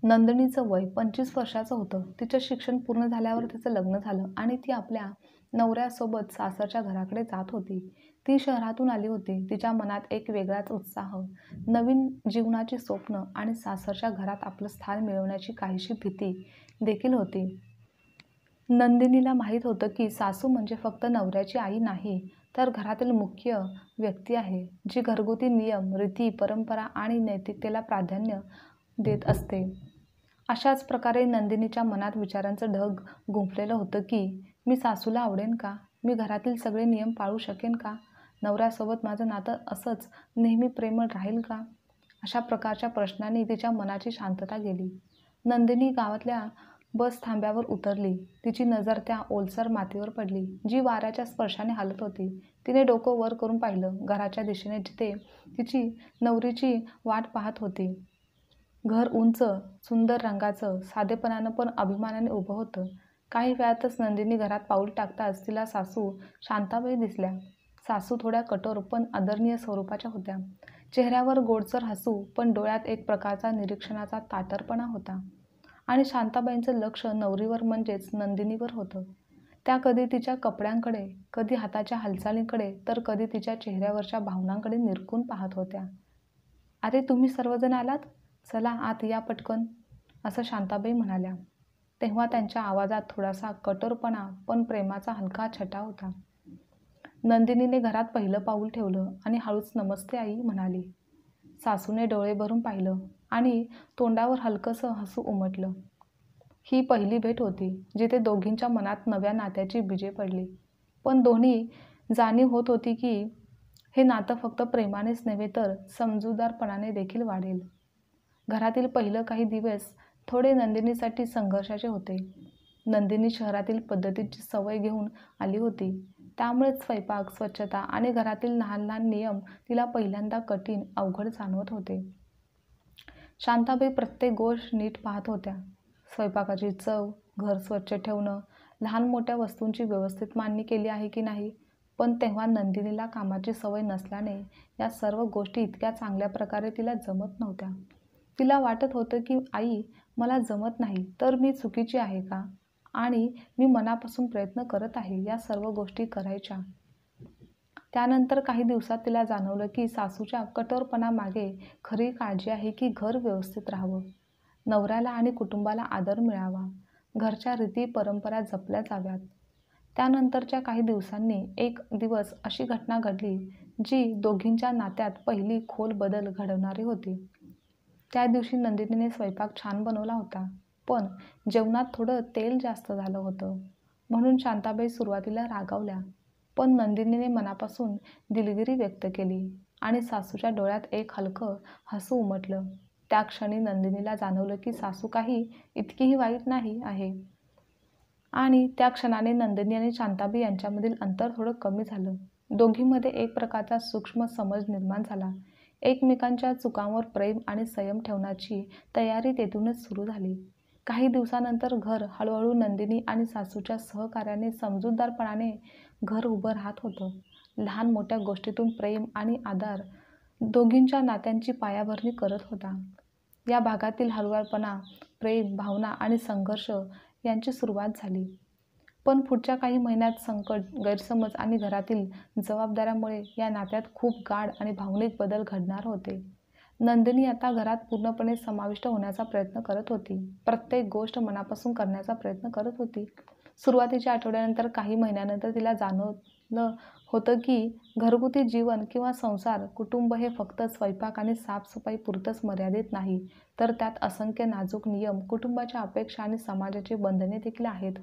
नंदिनीचं वय 25 वर्षाचं होतं. तिचं शिक्षण पूर्ण झाल्यावर तिचं लग्न झालं आणि ती आपल्या नवऱ्यासोबत सासरच्या घराकडे जात होती. ती शहरातून आली होती. तिच्या मनात एक वेगळाच उत्साह, नवीन जीवनाची स्वप्न आणि सासरच्या घरात आपलं स्थान मिळवण्याची काहीशी भीती देखील होती. नंदिनीला माहीत होतं की सासू म्हणजे फक्त नवऱ्याची आई नाही, तर घरातील मुख्य व्यक्ती आहे, जी घरगुती नियम, रीती, परंपरा आणि नैतिकतेला प्राधान्य देत असते. अशाच प्रकारे नंदिनीच्या मनात विचारांचं ढग गुंफलेलं होतं की मी सासूला आवडेन का? मी घरातील सगळे नियम पाळू शकेन का? नवऱ्यासोबत माझं नातं असंच नेहमी प्रेमळ राहील का? अशा प्रकारच्या प्रश्नांनी तिच्या मनाची शांतता गेली. नंदिनी गावातल्या बस थांब्यावर उतरली. तिची नजर त्या ओलसर मातीवर पडली, जी वाऱ्याच्या स्पर्शाने हालत होती. तिने डोकं वर करून पाहिलं घराच्या दिशेने, जिथे तिची नवरीची वाट पाहत होती. घर उंच, सुंदर रंगाचं, साधेपणानं पण अभिमानाने उभं होतं. काही वेळातच नंदिनी घरात पाऊल टाकताच तिला सासू शांताबाई दिसल्या. सासू थोड्या कठोर पण आदरणीय स्वरूपाच्या होत्या. चेहऱ्यावर गोडसर हसू, पण डोळ्यात एक प्रकारचा निरीक्षणाचा ताठरपणा होता. आणि शांताबाईंचं लक्ष नवरीवर म्हणजेच नंदिनीवर होतं. त्या कधी तिच्या कपड्यांकडे, कधी हाताच्या हालचालींकडे, तर कधी तिच्या चेहऱ्यावरच्या भावनांकडे निरखून पाहत होत्या. "अरे, तुम्ही सर्वजण आलात? चला आत या पटकन," असं शांताबाई म्हणाल्या. तेव्हा त्यांच्या आवाजात थोडासा कठोरपणा पण प्रेमाचा हलका छटा होता. नंदिनीने घरात पहिलं पाऊल ठेवलं आणि हळूच "नमस्ते आई" म्हणाली. सासूने डोळे भरून पाहिलं आणि तोंडावर हलकंसं हसू उमटलं. ही पहिली भेट होती, जिथे दोघींच्या मनात नव्या नात्याची बीजे पडली. पण दोन्ही जाणीव होत होती की हे नातं फक्त प्रेमानेच नव्हे, तर समजूतदारपणाने देखील वाढेल. घरातील पहिलं काही दिवस थोडे नंदिनीसाठी संघर्षाचे होते. नंदिनी शहरातील पद्धतींची सवय घेऊन आली होती. त्यामुळेच स्वयंपाक, स्वच्छता आणि घरातील लहान लहान नियम तिला पहिल्यांदा कठीण, अवघड जाणवत होते. शांताबाई प्रत्येक गोष्ट नीट पाहत होत्या. स्वयंपाकाची चव, घर स्वच्छ ठेवणं, लहान मोठ्या वस्तूंची व्यवस्थित मांडणी केली आहे की नाही. पण तेव्हा नंदिनीला कामाची सवय नसल्याने या सर्व गोष्टी इतक्या चांगल्या प्रकारे तिला जमत नव्हत्या. तिला वाटत होतं की आई, मला जमत नाही तर मी चुकीची आहे का? आणि मी मनापासून प्रयत्न करत आहे या सर्व गोष्टी करायच्या. त्यानंतर काही दिवसात तिला जाणवलं की सासूच्या कठोरपणामागे खरी काळजी आहे की घर व्यवस्थित राहावं, नवऱ्याला आणि कुटुंबाला आदर मिळावा, घरच्या रीती परंपरा जपल्या जाव्यात. त्यानंतरच्या काही दिवसांनी एक दिवस अशी घटना घडली, जी दोघींच्या नात्यात पहिली खोल बदल घडवणारी होती. त्या दिवशी नंदिनीने स्वयंपाक छान बनवला होता, पण जेवणात थोडं तेल जास्त झालं होतं. म्हणून शांताबाई सुरुवातीला रागावल्या. पण नंदिनीने मनापासून दिलगिरी व्यक्त केली आणि सासूच्या डोळ्यात एक हलकं हसू उमटलं. त्या क्षणी नंदिनीला जाणवलं की सासू काही इतकीही वाईट नाही आहे. आणि त्या क्षणाने नंदिनी आणि शांताबाई यांच्यामधील अंतर थोडं कमी झालं. दोघींमध्ये एक प्रकारचा सूक्ष्म समज निर्माण झाला. एकमेकांच्या चुकांवर प्रेम आणि संयम ठेवण्याची तयारी तेथूनच सुरू झाली. काही दिवसानंतर घर हळूहळू नंदिनी आणि सासूच्या सहकार्याने समजूतदारपणाने घर उभं राहत होतं. लहान मोठ्या गोष्टीतून प्रेम आणि आदर दोघींच्या नात्यांची पायाभरणी करत होता. या भागातील हळूवारपणा, प्रेम, भावना आणि संघर्ष यांची सुरुवात झाली. पण पुढच्या काही महिन्यात संकट, गैरसमज आणि घरातील जबाबदाऱ्यामुळे या नात्यात खूप गाढ आणि भावनिक बदल घडणार होते. नंदिनी आता घरात पूर्णपणे समाविष्ट होण्याचा प्रयत्न करत होती. प्रत्येक गोष्ट मनापासून करण्याचा प्रयत्न करत होती. सुरुवातीच्या आठवड्यानंतर, काही महिन्यानंतर तिला जाणवलं होतं की घरगुती जीवन किंवा संसार, कुटुंब हे फक्त स्वयंपाक आणि साफसफाई पुरतंच मर्यादित नाही, तर त्यात असंख्य नाजूक नियम, कुटुंबाच्या अपेक्षा आणि समाजाची बंधने देखील आहेत.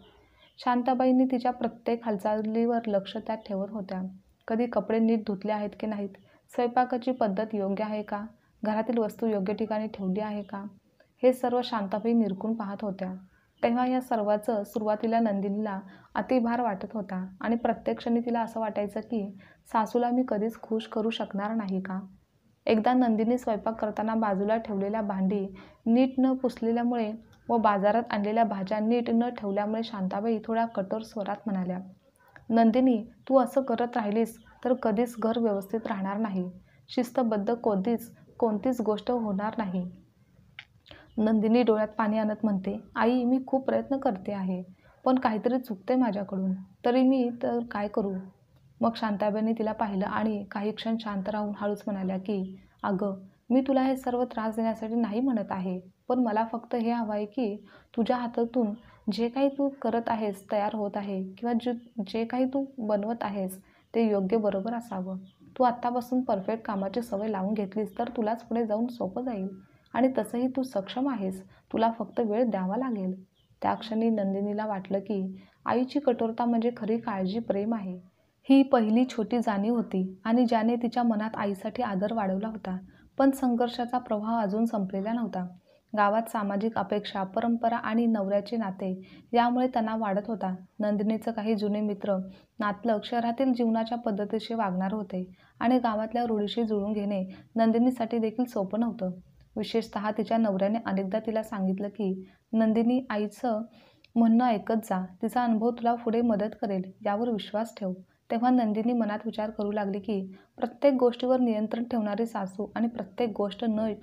शांताबाईंनी तिच्या प्रत्येक हालचालीवर लक्ष त्यात ठेवत होत्या. कधी कपडे नीट धुतले आहेत की नाहीत, स्वयंपाकाची पद्धत योग्य आहे का, घरातील वस्तू योग्य ठिकाणी ठेवली आहे का, हे सर्व शांताबाई निरखून पाहत होत्या. तेव्हा या सर्वाचं सुरुवातीला नंदिनीला अतिभार वाटत होता आणि प्रत्येक क्षणी तिला असं वाटायचं की सासूला मी कधीच खुश करू शकणार नाही का? एकदा नंदिनी स्वयंपाक करताना बाजूला ठेवलेल्या भांडी नीट न पुसलेल्यामुळे व बाजारात आणलेल्या भाज्या नीट न ठेवल्यामुळे शांताबाई थोड्या कठोर स्वरात म्हणाल्या, "नंदिनी, तू असं करत राहिलीस तर कधीच घर व्यवस्थित राहणार नाही. शिस्तबद्ध कोणतीच गोष्ट होणार नाही. नंदिनी डोळ्यात पाणी आणत म्हणते, आई मी खूप प्रयत्न करते आहे, पण काहीतरी चुकते माझ्याकडून. तरी मी तर काय करू? मग शांताबाईंनी तिला पाहिलं आणि काही क्षण शांत राहून हळूच म्हणाल्या की अगं, मी तुला हे सर्व त्रास देण्यासाठी नाही म्हणत आहे, पण मला फक्त हे हवं आहे की तुझ्या हातातून जे काही तू करत आहेस, तयार होत आहे किंवा जे काही तू बनवत आहेस ते योग्य बरोबर असावं. तू आत्तापासून परफेक्ट कामाची सवय लावून घेतलीस तर तुलाच पुढे जाऊन सोपं जाईल आणि तसंही तू सक्षम आहेस. तुला फक्त वेळ द्यावा लागेल. त्या क्षणी नंदिनीला वाटलं की आईची कठोरता म्हणजे खरी काळजी, प्रेम आहे. ही पहिली छोटी जाणीव होती आणि ज्याने तिच्या मनात आईसाठी आदर वाढवला होता. पण संघर्षाचा प्रवाह अजून संपलेला नव्हता. गावात सामाजिक अपेक्षा, परंपरा आणि नवऱ्याचे नाते यामुळे तणाव वाढत होता. नंदिनीचं काही जुने मित्र, नातलग शहरातील जीवनाच्या पद्धतीशी वागणार होते आणि गावातल्या रूढीशी जुळवून घेणे नंदिनीसाठी देखील सोपं नव्हतं. विशेषतः तिच्या नवऱ्याने अनेकदा तिला सांगितलं की नंदिनी, आईचं म्हणणं ऐकत जा, तिचा अनुभव तुला पुढे मदत करेल, यावर विश्वास ठेव. तेव्हा नंदिनी मनात विचार करू लागली की प्रत्येक गोष्टीवर नियंत्रण ठेवणारी सासू आणि प्रत्येक गोष्ट नीट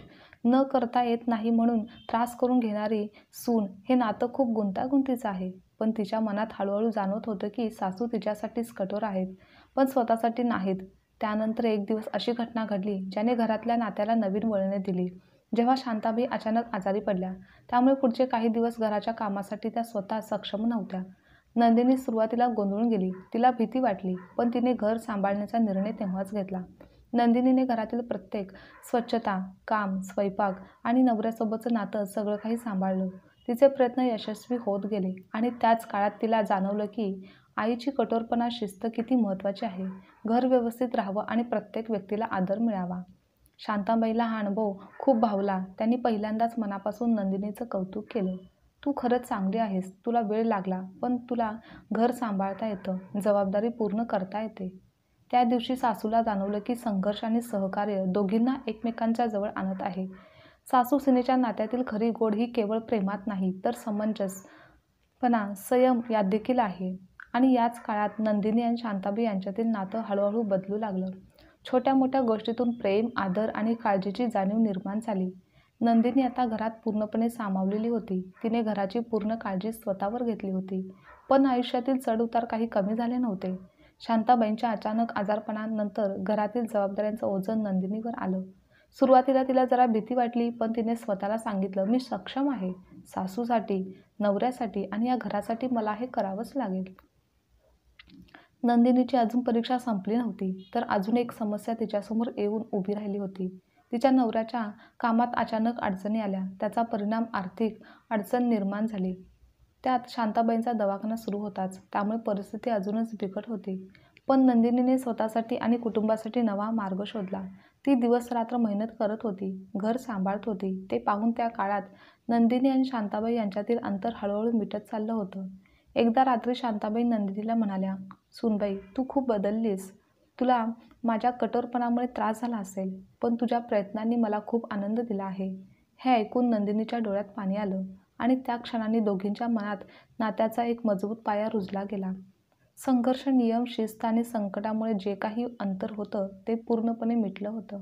न करता येत नाही म्हणून त्रास करून घेणारी सून हे नातं खूप गुंतागुंतीचं आहे. पण तिच्या मनात हळूहळू जाणवत होतं की सासू तिच्यासाठीच कठोर आहेत, पण स्वतःसाठी नाहीत. त्यानंतर एक दिवस अशी घटना घडली ज्याने घरातल्या नात्याला नवीन वळणे दिली. जेव्हा शांताबाई अचानक आजारी पडल्या, त्यामुळे पुढचे काही दिवस घराच्या कामासाठी त्या स्वतः सक्षम नव्हत्या. नंदिनी सुरुवातीला गोंधळून गेली. तिला भीती वाटली, पण तिने घर सांभाळण्याचा निर्णय तेव्हाच घेतला. नंदिनीने घरातील प्रत्येक स्वच्छता, काम, स्वयंपाक आणि नवऱ्यासोबतचं नातं सगळं काही सांभाळलं. तिचे प्रयत्न यशस्वी होत गेले आणि त्याच काळात तिला जाणवलं की आईची कठोरपणा, शिस्त किती महत्त्वाची आहे. घर व्यवस्थित राहावं आणि प्रत्येक व्यक्तीला आदर मिळावा. शांताबाईला हा अनुभव खूप भावला. त्यांनी पहिल्यांदाच मनापासून नंदिनीचं कौतुक केलं. तू खरंच चांगली आहेस. तुला वेळ लागला, पण तुला घर सांभाळता येतं, जबाबदारी पूर्ण करता येते. त्या दिवशी सासूला जाणवलं की संघर्ष आणि सहकार्य दोघींना एकमेकांच्या जवळ आणत आहे. सासू-सुनेच्या नात्यातील खरी गोड ही केवळ प्रेमात नाही, तर समंजसपणा, संयम यात देखील आहे. आणि याच काळात नंदिनी आणि शांताबाई यांच्यातील नातं हळूहळू बदलू लागलं. छोट्या-मोठ्या गोष्टीतून प्रेम, आदर आणि काळजीची जाणीव निर्माण झाली. नंदिनी आता घरात पूर्णपणे सामावलेली होती. तिने घराची पूर्ण काळजी स्वतःवर घेतली होती. पण आयुष्यातील चढ-उतार काही कमी झाले नव्हते. शांताबाईंच्या अचानक आजारपणानंतर घरातील जबाबदाऱ्यांचं ओझं नंदिनीवर आलं. सुरुवातीला तिला जरा भीती वाटली, पण तिने स्वतःला सांगितलं, मी सक्षम आहे. सासूसाठी, नवऱ्यासाठी आणि या घरासाठी मला हे करावंच लागेल. नंदिनीची अजून परीक्षा संपली नव्हती, तर अजून एक समस्या तिच्यासमोर येऊन उभी राहिली होती. तिच्या नवऱ्याच्या कामात अचानक अडचणी आल्या. त्याचा परिणाम आर्थिक अडचण निर्माण झाली. त्यात शांताबाईंचा दवाखाना सुरू होताच, त्यामुळे परिस्थिती अजूनच बिकट होती. पण नंदिनीने स्वतःसाठी आणि कुटुंबासाठी नवा मार्ग शोधला. ती दिवस-रात्र मेहनत करत होती, घर सांभाळत होती. ते पाहून त्या काळात नंदिनी आणि शांताबाई यांच्यातील अंतर हळूहळू मिटत चाललं होतं. एकदा रात्री शांताबाई नंदिनीला म्हणाल्या, सूनबाई, तू खूप बदललीस. तुला माझ्या कठोरपणामुळे त्रास झाला असेल, पण तुझ्या प्रयत्नांनी मला खूप आनंद दिला आहे. हे ऐकून नंदिनीच्या डोळ्यात पाणी आलं आणि त्या क्षणांनी दोघींच्या मनात नात्याचा एक मजबूत पाया रुजला गेला. संघर्ष, नियम, शिस्त आणि संकटामुळे जे काही अंतर होतं ते पूर्णपणे मिटलं होतं.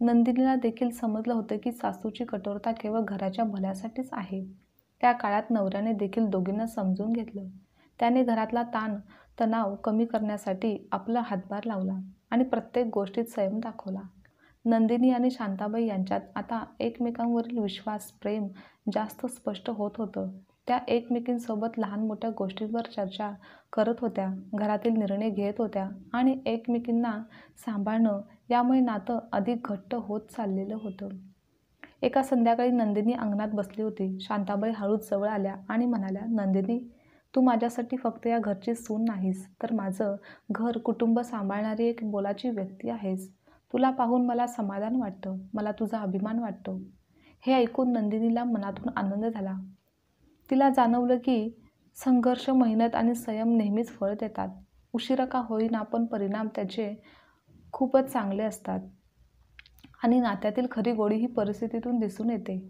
नंदिनीला देखील समजलं होतं की सासूची कठोरता केवळ घराच्या भल्यासाठीच आहे. त्या काळात नवऱ्याने देखील दोघींना समजून घेतलं. त्याने घरातला तणाव कमी करण्यासाठी आपला हातभार लावला आणि प्रत्येक गोष्टीत संयम दाखवला. नंदिनी आणि शांताबाई यांच्यात आता एकमेकांवरील विश्वास, प्रेम जास्त स्पष्ट होत होतं. त्या एकमेकींसोबत लहान-मोठ्या गोष्टींवर चर्चा करत होत्या, घरातील निर्णय घेत होत्या आणि एकमेकींना सांभाळणं यामुळे नातं अधिक घट्ट होत चाललेलं होतं. एका संध्याकाळी नंदिनी अंगणात बसली होती. शांताबाई हळूच जवळ आल्या आणि म्हणाल्या, नंदिनी, तू माझ्यासाठी फक्त या घरची सून नाहीस, तर माझं घर, कुटुंब सांभाळणारी एक मोलाची व्यक्ती आहेस. तुला पाहून मला समाधान वाटतं, मला तुझा अभिमान वाटतो. हे ऐकून नंदिनीला मनातून आनंद झाला. तिला जाणवलं की संघर्ष, मेहनत आणि संयम नेहमीच फळ देतात. उशिरा का होईना, पण परिणाम त्याचे खूपच चांगले असतात. आणि नात्यातील खरी गोडी ही परिस्थितीतून दिसून येते.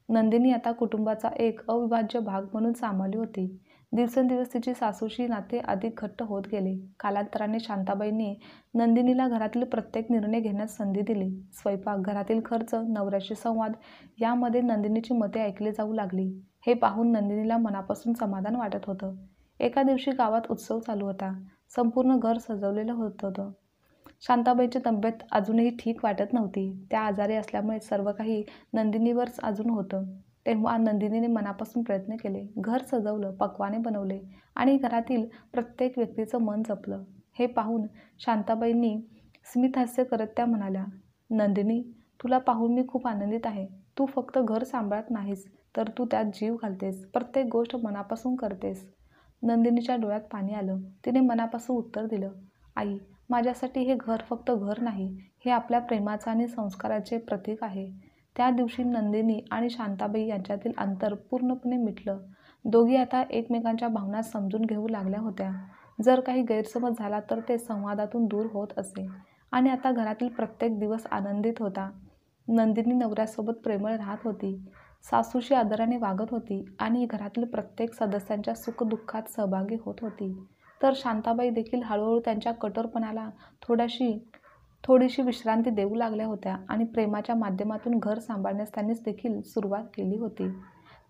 नंदिनी आता कुटुंबाचा एक अविभाज्य भाग म्हणून सामावली होती. दिवसेंदिवस तिची सासूशी नाते अधिक घट्ट होत गेले. कालांतराने शांताबाईंनी नंदिनीला घरातील प्रत्येक निर्णय घेण्यास संधी दिली. स्वयंपाक, घरातील खर्च, नवऱ्याशी संवाद यामध्ये नंदिनीची मते ऐकली जाऊ लागली. हे पाहून नंदिनीला मनापासून समाधान वाटत होतं. एका दिवशी गावात उत्सव चालू होता. संपूर्ण घर सजवलेलं होतं. शांताबाईंची तब्येत अजूनही ठीक वाटत नव्हती. त्या आजारी असल्यामुळे सर्व काही नंदिनीवरच अजून होतं. तेव्हा नंदिनीने मनापासून प्रयत्न केले. घर सजवलं, पक्वाने बनवले आणि घरातील प्रत्येक व्यक्तीचं मन जपलं. हे पाहून शांताबाईंनी स्मितहास्य करत त्या म्हणाल्या, नंदिनी, तुला पाहून मी खूप आनंदित आहे. तू फक्त घर सांभाळत नाहीस, तर तू त्यात जीव घालतेस. प्रत्येक गोष्ट मनापासून करतेस. नंदिनीच्या डोळ्यात पाणी आलं. तिने मनापासून उत्तर दिलं, आई, माझ्यासाठी हे घर फक्त घर नाही, हे आपल्या प्रेमाचं आणि संस्काराचे प्रतीक आहे. त्या दिवशी नंदिनी आणि शांताबाई यांच्यातील अंतर पूर्णपणे मिटलं. दोघी आता एकमेकांच्या भावना समजून घेऊ लागल्या होत्या. जर काही गैरसमज झाला तर ते संवादातून दूर होत असे आणि आता घरातील प्रत्येक दिवस आनंदित होता. नंदिनी नवऱ्यासोबत प्रेमळ राहत होती, सासूशी आदराने वागत होती आणि घरातील प्रत्येक सदस्यांच्या सुखदुःखात सहभागी होत होती. तर शांताबाई देखील हळूहळू त्यांच्या कठोरपणाला थोडीशी विश्रांती देऊ लागल्या होत्या आणि प्रेमाच्या माध्यमातून घर सांभाळण्यास त्यांनी देखील सुरुवात केली होती.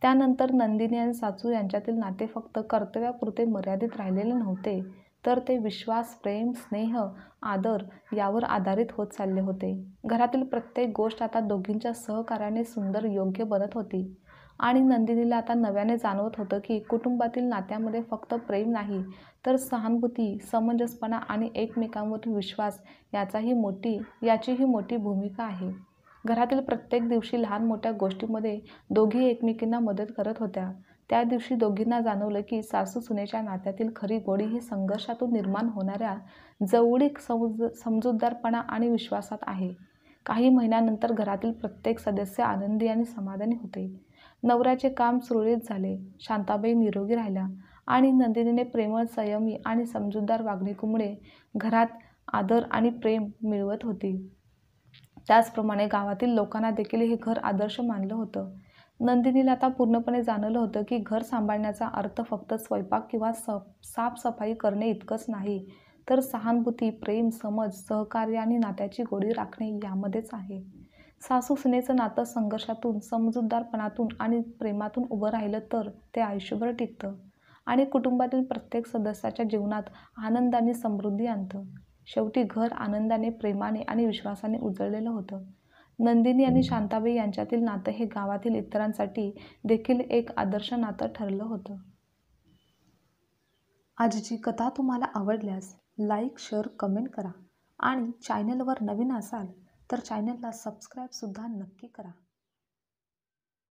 त्यानंतर नंदिनी आणि सासू यांच्यातील नाते फक्त कर्तव्यापुरते मर्यादित राहिलेले नव्हते, तर ते विश्वास, प्रेम, स्नेह, आदर यावर आधारित होत चालले होते. घरातील प्रत्येक गोष्ट आता दोघींच्या सहकार्याने सुंदर, योग्य बनत होती आणि नंदिनीला आता नव्याने जाणवत होतं की कुटुंबातील नात्यामध्ये फक्त प्रेम नाही, तर सहानुभूती, समंजसपणा आणि एकमेकांवरील विश्वास याचीही मोठी भूमिका आहे. घरातील प्रत्येक दिवशी लहान मोठ्या गोष्टींमध्ये दोघी एकमेकींना मदत करत होत्या. त्या दिवशी दोघींना जाणवलं की सासू-सुनेच्या नात्यातील खरी गोडी ही संघर्षातून निर्माण होणाऱ्या जवळीक, समजूतदारपणा आणि विश्वासात आहे. काही महिन्यानंतर घरातील प्रत्येक सदस्य आनंदी आणि समाधानी होते. नवऱ्याचे काम सुरळीत झाले, शांताबाई निरोगी राहिल्या आणि नंदिनीने प्रेमळ, संयमी आणि समजूतदार वागणुकीमुळे घरात आदर आणि प्रेम मिळवत होती. त्याचप्रमाणे गावातील लोकांना देखील हे घर आदर्श मानलं होतं. नंदिनीला आता पूर्णपणे जाणवलं होतं की घर सांभाळण्याचा अर्थ फक्त स्वयंपाक किंवा साफसफाई करणे इतकंच नाही, तर सहानुभूती, प्रेम, समज, सहकार्य आणि नात्याची गोडी राखणे यामध्येच आहे. सासू-सुनेचं नातं संघर्षातून, समजूतदारपणातून आणि प्रेमातून उभं राहिलं तर ते आयुष्यभर टिकतं आणि कुटुंबातील प्रत्येक सदस्याच्या जीवनात आनंद आणि समृद्धी आणतं. शेवटी घर आनंदाने, प्रेमाने आणि विश्वासाने उजळलेलं होतं. नंदिनी आणि शांताबाई यांच्यातील नातं हे गावातील इतरांसाठी देखील एक आदर्श नातं ठरलं होतं. आजची कथा तुम्हाला आवडल्यास लाईक, शेअर, कमेंट करा आणि चॅनलवर नवीन असाल तर चॅनलला सबस्क्राईबसुद्धा नक्की करा.